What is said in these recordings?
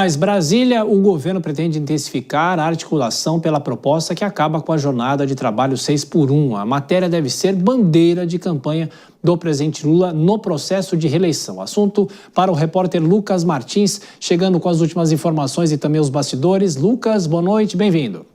Mas Brasília, o governo pretende intensificar a articulação pela proposta que acaba com a jornada de trabalho 6x1. A matéria deve ser bandeira de campanha do presidente Lula no processo de reeleição. Assunto para o repórter Lucas Martins, chegando com as últimas informações e também os bastidores. Lucas, boa noite, bem-vindo.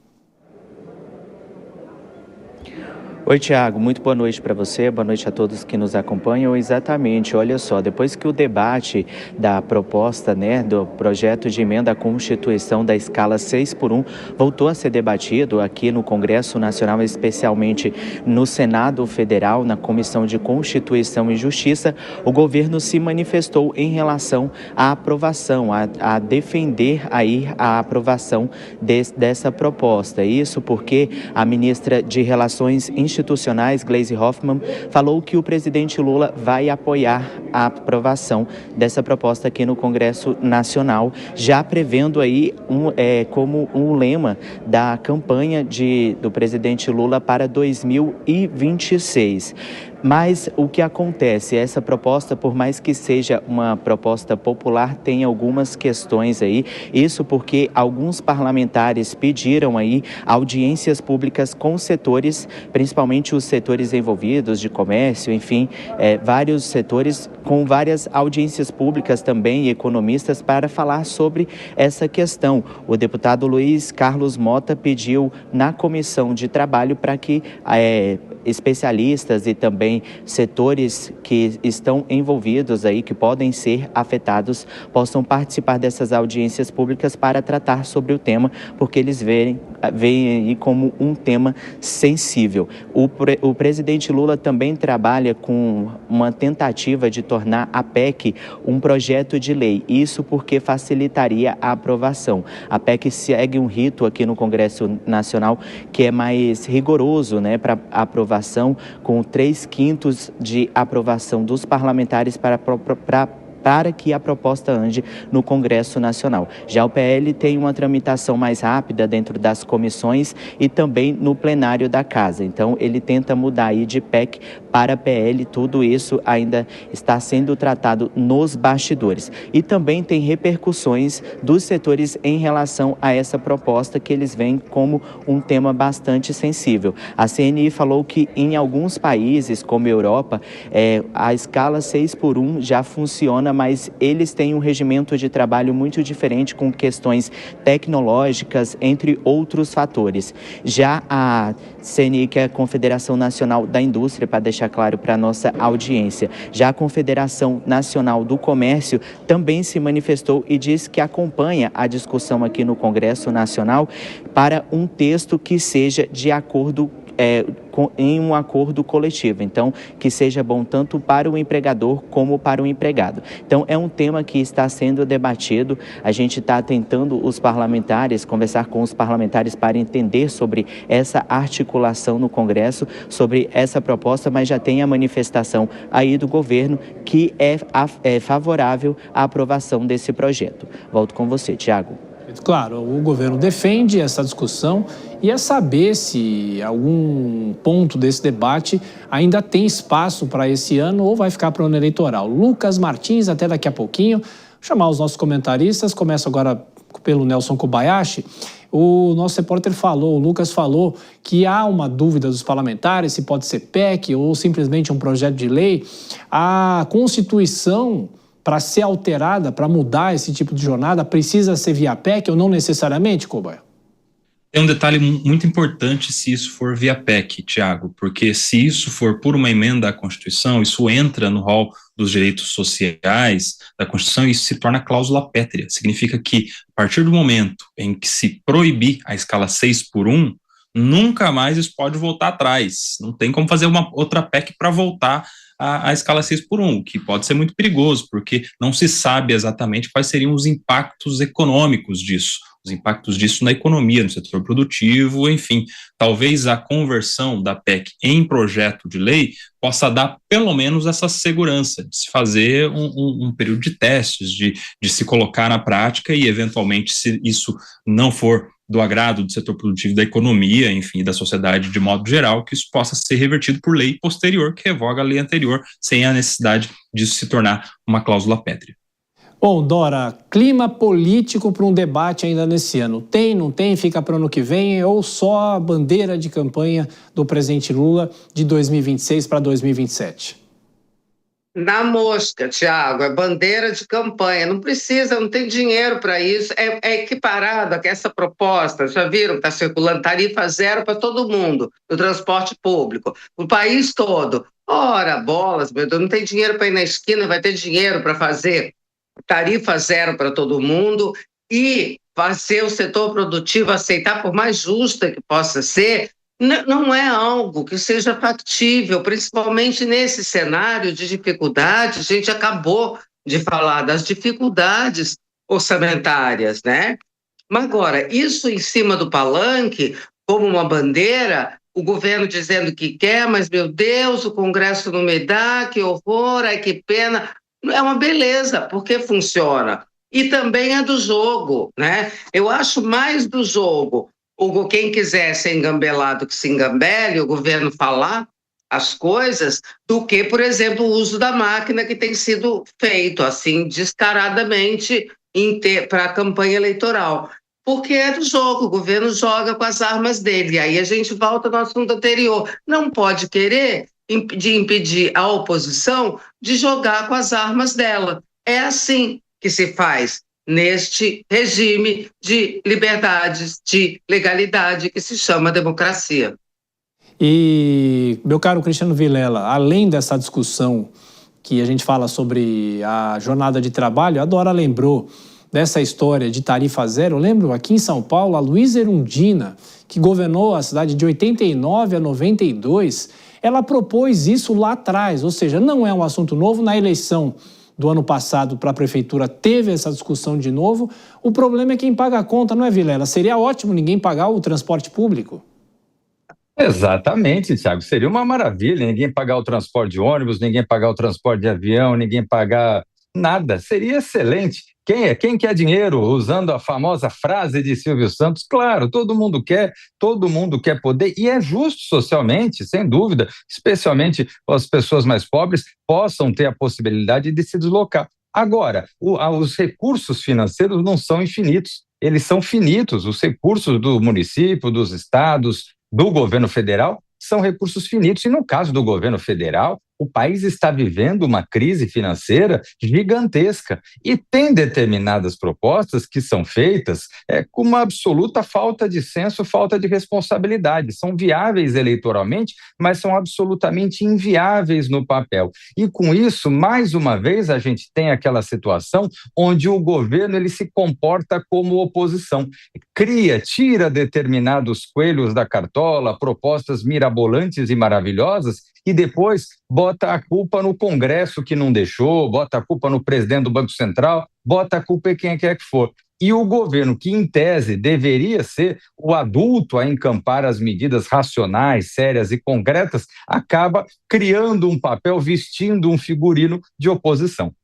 Oi, Tiago, muito boa noite para você, boa noite a todos que nos acompanham. Exatamente, olha só, depois que o debate da proposta, do projeto de emenda à Constituição da escala 6x1 voltou a ser debatido aqui no Congresso Nacional, especialmente no Senado Federal, na Comissão de Constituição e Justiça, o governo se manifestou em relação à aprovação, a defender aí a aprovação dessa proposta. Isso porque a ministra de Relações Institucionais, Gleisi Hoffmann, falou que o presidente Lula vai apoiar a aprovação dessa proposta aqui no Congresso Nacional, já prevendo aí como um lema da campanha do presidente Lula para 2026. Mas o que acontece, essa proposta, por mais que seja uma proposta popular, tem algumas questões aí, isso porque alguns parlamentares pediram aí audiências públicas com setores, principalmente os setores envolvidos de comércio, enfim, vários setores com várias audiências públicas também, economistas, para falar sobre essa questão. O deputado Luiz Carlos Mota pediu na comissão de trabalho para que especialistas e também setores que estão envolvidos aí, que podem ser afetados, possam participar dessas audiências públicas para tratar sobre o tema, porque eles veem aí como um tema sensível. O presidente Lula também trabalha com uma tentativa de tornar a PEC um projeto de lei, isso porque facilitaria a aprovação. A PEC segue um rito aqui no Congresso Nacional que é mais rigoroso, para aprovação, com 3/5 de aprovação dos parlamentares para que a proposta ande no Congresso Nacional. Já o PL tem uma tramitação mais rápida dentro das comissões e também no plenário da Casa. Então, ele tenta mudar aí de PEC para PL, tudo isso ainda está sendo tratado nos bastidores. E também tem repercussões dos setores em relação a essa proposta, que eles veem como um tema bastante sensível. A CNI falou que em alguns países, como a Europa, a escala 6x1 já funciona, mas eles têm um regimento de trabalho muito diferente, com questões tecnológicas, entre outros fatores. Já a CNI, que é a Confederação Nacional da Indústria, para deixar claro para a nossa audiência, já a Confederação Nacional do Comércio também se manifestou e diz que acompanha a discussão aqui no Congresso Nacional para um texto que seja de acordo em um acordo coletivo, então que seja bom tanto para o empregador como para o empregado. Então é um tema que está sendo debatido, a gente está tentando conversar com os parlamentares para entender sobre essa articulação no Congresso, sobre essa proposta, mas já tem a manifestação aí do governo que é favorável à aprovação desse projeto. Volto com você, Tiago. Claro, o governo defende essa discussão e é saber se algum ponto desse debate ainda tem espaço para esse ano ou vai ficar para o ano eleitoral. Lucas Martins, até daqui a pouquinho. Vou chamar os nossos comentaristas, começo agora pelo Nelson Kobayashi. O nosso repórter o Lucas falou que há uma dúvida dos parlamentares se pode ser PEC ou simplesmente um projeto de lei. A Constituição, para ser alterada, para mudar esse tipo de jornada, precisa ser via PEC ou não necessariamente, Kobayashi? Tem um detalhe muito importante se isso for via PEC, Tiago, porque se isso for por uma emenda à Constituição, isso entra no rol dos direitos sociais da Constituição e isso se torna cláusula pétrea. Significa que, a partir do momento em que se proibir a escala 6x1, nunca mais isso pode voltar atrás. Não tem como fazer uma outra PEC para voltar a escala 6x1, que pode ser muito perigoso, porque não se sabe exatamente quais seriam os impactos econômicos disso, os impactos disso na economia, no setor produtivo, enfim. Talvez a conversão da PEC em projeto de lei possa dar pelo menos essa segurança de se fazer um período de testes, de se colocar na prática e, eventualmente, se isso não for do agrado do setor produtivo, da economia, enfim, da sociedade de modo geral, que isso possa ser revertido por lei posterior, que revoga a lei anterior, sem a necessidade disso se tornar uma cláusula pétrea. Bom, Dora, clima político para um debate ainda nesse ano. Tem, não tem, fica para o ano que vem ou só a bandeira de campanha do presidente Lula de 2026 para 2027? Na mosca, Tiago, é bandeira de campanha. Não precisa, não tem dinheiro para isso. É equiparado a essa proposta. Já viram que está circulando tarifa zero para todo mundo, no transporte público, o país todo. Ora, bolas, meu Deus, não tem dinheiro para ir na esquina, vai ter dinheiro para fazer tarifa zero para todo mundo e fazer o setor produtivo aceitar, por mais justa que possa ser, não é algo que seja factível, principalmente nesse cenário de dificuldade. A gente acabou de falar das dificuldades orçamentárias, né? Mas agora, isso em cima do palanque, como uma bandeira, o governo dizendo que quer, mas, meu Deus, o Congresso não me dá, que horror, ai, que pena. É uma beleza, porque funciona. E também é do jogo, né? Eu acho mais do jogo. Quem quiser ser engambelado que se engambele, o governo falar as coisas, do que, por exemplo, o uso da máquina que tem sido feito, assim, descaradamente para a campanha eleitoral. Porque é do jogo, o governo joga com as armas dele. E aí a gente volta no assunto anterior. Não pode querer de impedir a oposição de jogar com as armas dela. É assim que se faz neste regime de liberdades, de legalidade que se chama democracia. E, meu caro Cristiano Vilela, além dessa discussão que a gente fala sobre a jornada de trabalho, a Dora lembrou dessa história de tarifa zero. Eu lembro aqui em São Paulo, a Luísa Erundina, que governou a cidade de 89 a 92, ela propôs isso lá atrás, ou seja, não é um assunto novo. Na eleição do ano passado para a prefeitura teve essa discussão de novo. O problema é quem paga a conta, não é, Vilela? Seria ótimo ninguém pagar o transporte público. Exatamente, Thiago. Seria uma maravilha ninguém pagar o transporte de ônibus, ninguém pagar o transporte de avião, ninguém pagar nada. Seria excelente. Quem quer dinheiro? Usando a famosa frase de Silvio Santos, claro, todo mundo quer poder, e é justo socialmente, sem dúvida, especialmente as pessoas mais pobres possam ter a possibilidade de se deslocar. Agora, os recursos financeiros não são infinitos, eles são finitos. Os recursos do município, dos estados, do governo federal são recursos finitos. E no caso do governo federal, o país está vivendo uma crise financeira gigantesca e tem determinadas propostas que são feitas com uma absoluta falta de senso, falta de responsabilidade. São viáveis eleitoralmente, mas são absolutamente inviáveis no papel. E com isso, mais uma vez, a gente tem aquela situação onde o governo ele se comporta como oposição. Tira determinados coelhos da cartola, propostas mirabolantes e maravilhosas, e depois bota a culpa no Congresso que não deixou, bota a culpa no presidente do Banco Central, bota a culpa em quem quer que for. E o governo, que em tese deveria ser o adulto a encampar as medidas racionais, sérias e concretas, acaba criando um papel, vestindo um figurino de oposição.